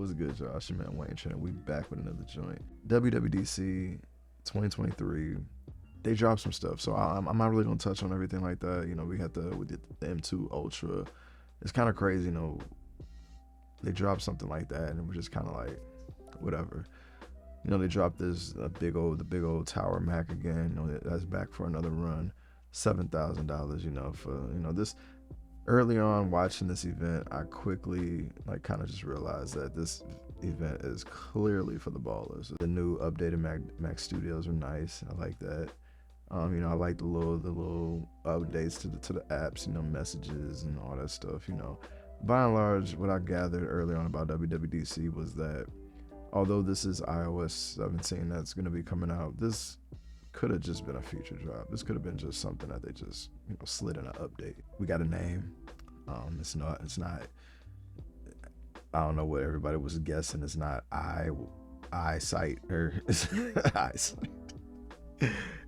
What's good, y'all? It's your man Wayne Train. We back with another joint. WWDC 2023. They dropped some stuff, so I'm not really gonna touch on everything like that. You know, we did the M2 Ultra. It's kind of crazy, you know. They dropped something like that, and we're just kind of like, whatever. You know, they dropped the big old Tower Mac again. You know, that's back for another run. $7,000. You know, for this. Early on watching this event, I quickly kind of just realized that this event is clearly for the ballers. The new updated Mac Studios are nice. I like that. You know, I like the little updates to the apps, you know, messages and all that stuff. You know, by and large, what I gathered early on about WWDC was that although this is iOS 17 that's going to be coming out, this could have just been a feature drop. This could have been just something that they just, you know, slid in an update. We got a name. It's not, I don't know what everybody was guessing. It's not eyesight or it's eyesight.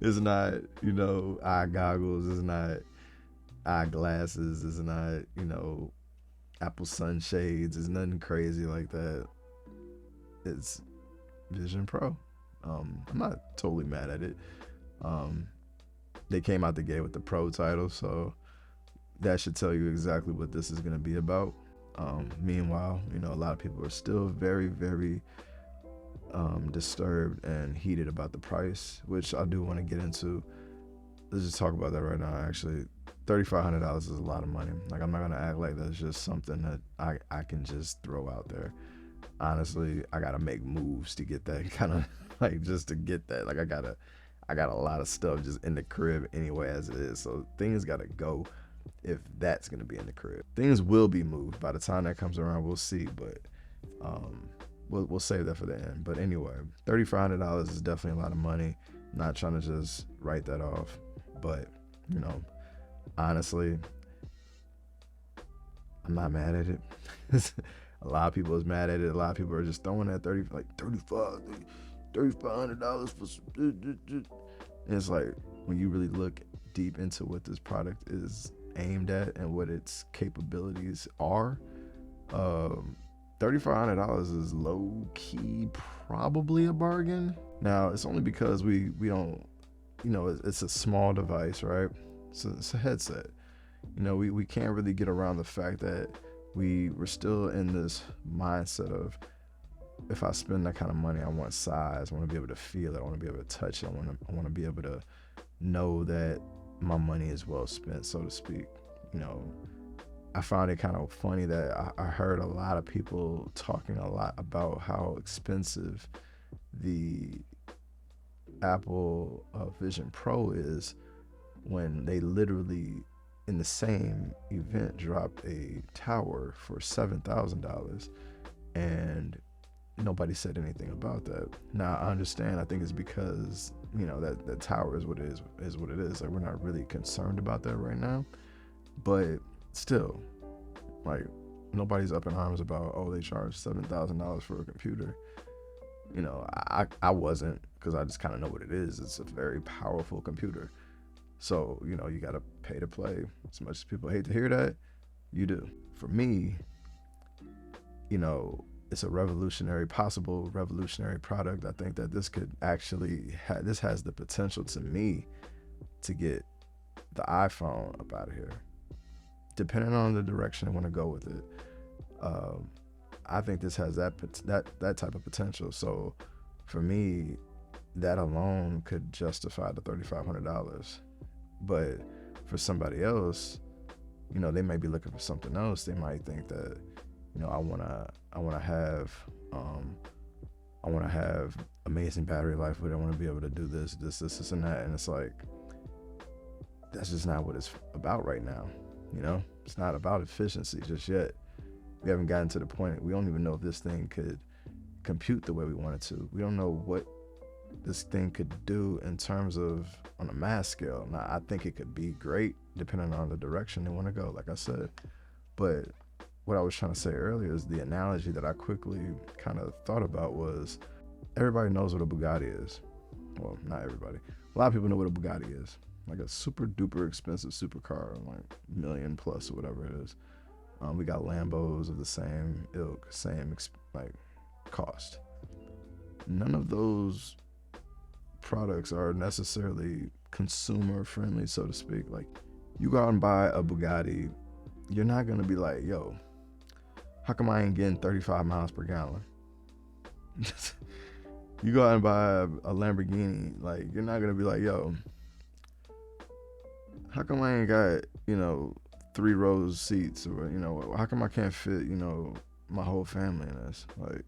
It's not, you know, eye goggles. It's not eyeglasses. It's not, you know, Apple sunshades. It's nothing crazy like that. It's Vision Pro. I'm not totally mad at it. They came out the gate with the Pro title, so that should tell you exactly what this is going to be about. Meanwhile, you know, a lot of people are still very, very disturbed and heated about the price, which I do want to get into. Let's just talk about that right now. Actually, $3,500 is a lot of money. Like, I'm not going to act like that's just something that I can just throw out there. Honestly, I got to make moves to get that kind of, like, just to get that. Like, I got a lot of stuff just in the crib anyway as it is. So things got to go if that's going to be in the crib. Things will be moved by the time that comes around. We'll see, but we'll save that for the end. But anyway, $3,500 is definitely a lot of money. I'm not trying to just write that off, but, you know, honestly, I'm not mad at it. A lot of people is mad at it. A lot of people are just throwing that $3,500 for. And it's like, when you really look deep into what this product is aimed at and what its capabilities are, $3,500 is low key probably a bargain. Now, it's only because we don't, you know, it's a small device, right? So it's a headset. You know, we can't really get around the fact that we're still in this mindset of, if I spend that kind of money, I want size. I want to be able to feel it. I want to be able to touch it. I want to be able to know that my money is well spent, so to speak. You know, I found it kind of funny that I heard a lot of people talking a lot about how expensive the Apple Vision Pro is, when they literally in the same event dropped a tower for $7,000, and nobody said anything about that. Now, I understand. I think it's because, you know, that tower is what it is. Like, we're not really concerned about that right now. But still, like, nobody's up in arms about, oh, they charge $7,000 for a computer. You know, I wasn't, because I just kind of know what it is. It's a very powerful computer. So, you know, you got to pay to play. As much as people hate to hear that, you do. For me, you know, it's a possible revolutionary product. I think that this could actually, this has the potential to me to get the iPhone up out of here, depending on the direction I want to go with it. I think this has that type of potential. So for me, that alone could justify the $3,500. But for somebody else, you know, they may be looking for something else. They might think that, you know, I wanna have amazing battery life, but I want to be able to do this, and that. And it's like, that's just not what it's about right now. You know, it's not about efficiency just yet. We haven't gotten to the point. We don't even know if this thing could compute the way we want it to. We don't know what this thing could do in terms of on a mass scale. Now, I think it could be great depending on the direction they want to go, like I said. But what I was trying to say earlier is the analogy that I quickly kind of thought about was, everybody knows what a Bugatti is. Well, not everybody. A lot of people know what a Bugatti is. Like a super duper expensive supercar, like $1 million plus or whatever it is. We got Lambos of the same ilk, same cost. None of those products are necessarily consumer friendly, so to speak. Like, you go out and buy a Bugatti, you're not gonna be like, yo, how come I ain't getting 35 miles per gallon? You go out and buy a Lamborghini, like, you're not gonna be like, yo, how come I ain't got, 3 rows of seats, or, how come I can't fit, my whole family in this? Like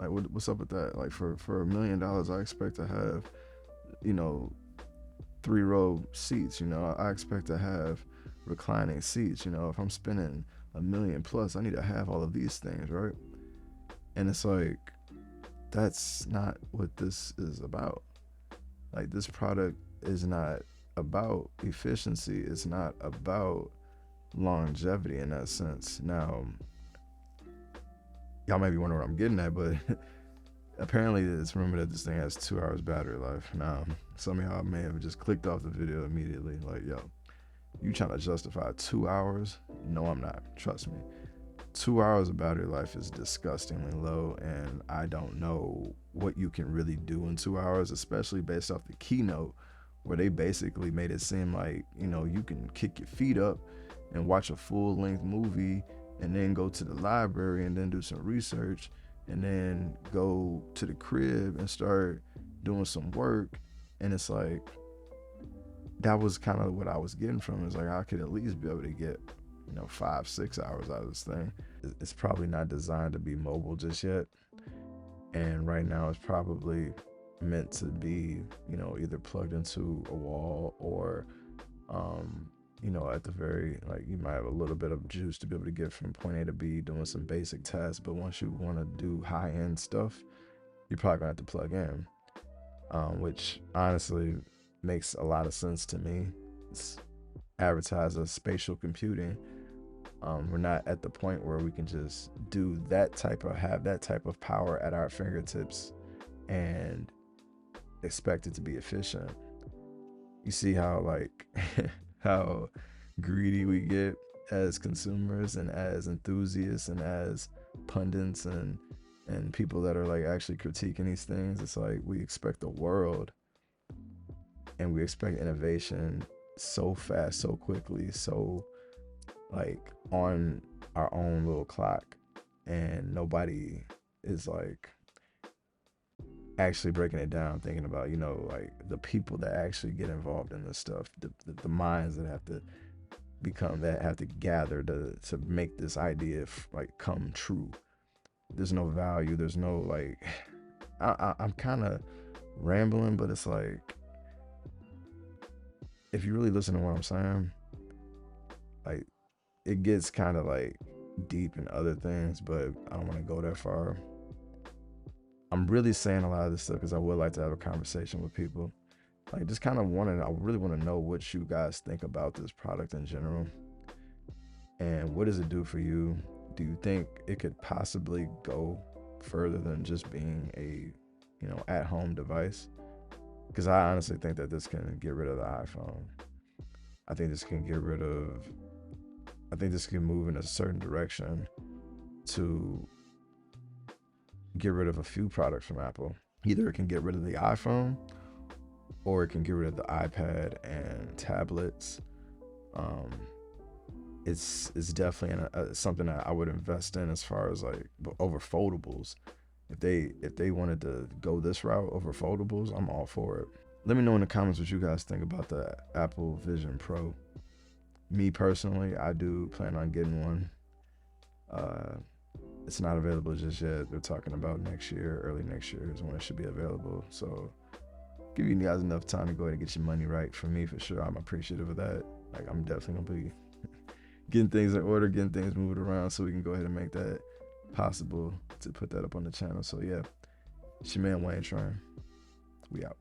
what's up with that? Like, for $1 million, I expect to have, 3-row seats. I expect to have reclining seats. If I'm spending $1 million plus, I need to have all of these things, right? And it's like, that's not what this is about. Like, this product is not about efficiency. It's not about longevity in that sense. Now, y'all might be wondering what I'm getting at, but apparently it's rumored that this thing has 2 hours battery life. Now, some of y'all may have just clicked off the video immediately, like, yo, you trying to justify 2 hours? No, I'm not. Trust me. 2 hours of battery life is disgustingly low, and I don't know what you can really do in 2 hours, especially based off the keynote, where they basically made it seem like, you can kick your feet up and watch a full-length movie, and then go to the library and then do some research, and then go to the crib and start doing some work. And it's like, that was kind of what I was getting from it. It's like, I could at least be able to get 5-6 hours out of this thing. It's probably not designed to be mobile just yet, and right now it's probably meant to be either plugged into a wall, or at the very, like, you might have a little bit of juice to be able to get from point A to B doing some basic tasks. But once you want to do high-end stuff, you're probably gonna have to plug in, which honestly makes a lot of sense to me. It's advertised as spatial computing. We're not at the point where we can just have that type of power at our fingertips and expect it to be efficient. You see how, like, how greedy we get as consumers and as enthusiasts and as pundits and people that are, like, actually critiquing these things. It's like, we expect the world, and we expect innovation so fast, so quickly, so, like, on our own little clock, and nobody is, like, actually breaking it down, thinking about, like, the people that actually get involved in this stuff, the minds that have to gather to make this idea like come true. There's no value. There's no, like, I'm kind of rambling, but it's like, if you really listen to what I'm saying, like, it gets kind of, like, deep in other things, but I don't want to go that far. I'm really saying a lot of this stuff because I would like to have a conversation with people. Like, just kind of I really want to know what you guys think about this product in general. And what does it do for you? Do you think it could possibly go further than just being a, at-home device? Because I honestly think that this can get rid of the iPhone. I think this can move in a certain direction to get rid of a few products from Apple. Either it can get rid of the iPhone, or it can get rid of the iPad and tablets. It's definitely something that I would invest in, as far as, like, over foldables. If they wanted to go this route over foldables, I'm all for it. Let me know in the comments what you guys think about the Apple Vision Pro. Me personally, I do plan on getting one. It's not available just yet. They're talking about next year, early next year is when it should be available. So give you guys enough time to go ahead and get your money right. For me, for sure, I'm appreciative of that. Like, I'm definitely gonna be getting things in order, getting things moved around, so we can go ahead and make that possible to put that up on the channel. So yeah, it's your man Wayne Train. We out.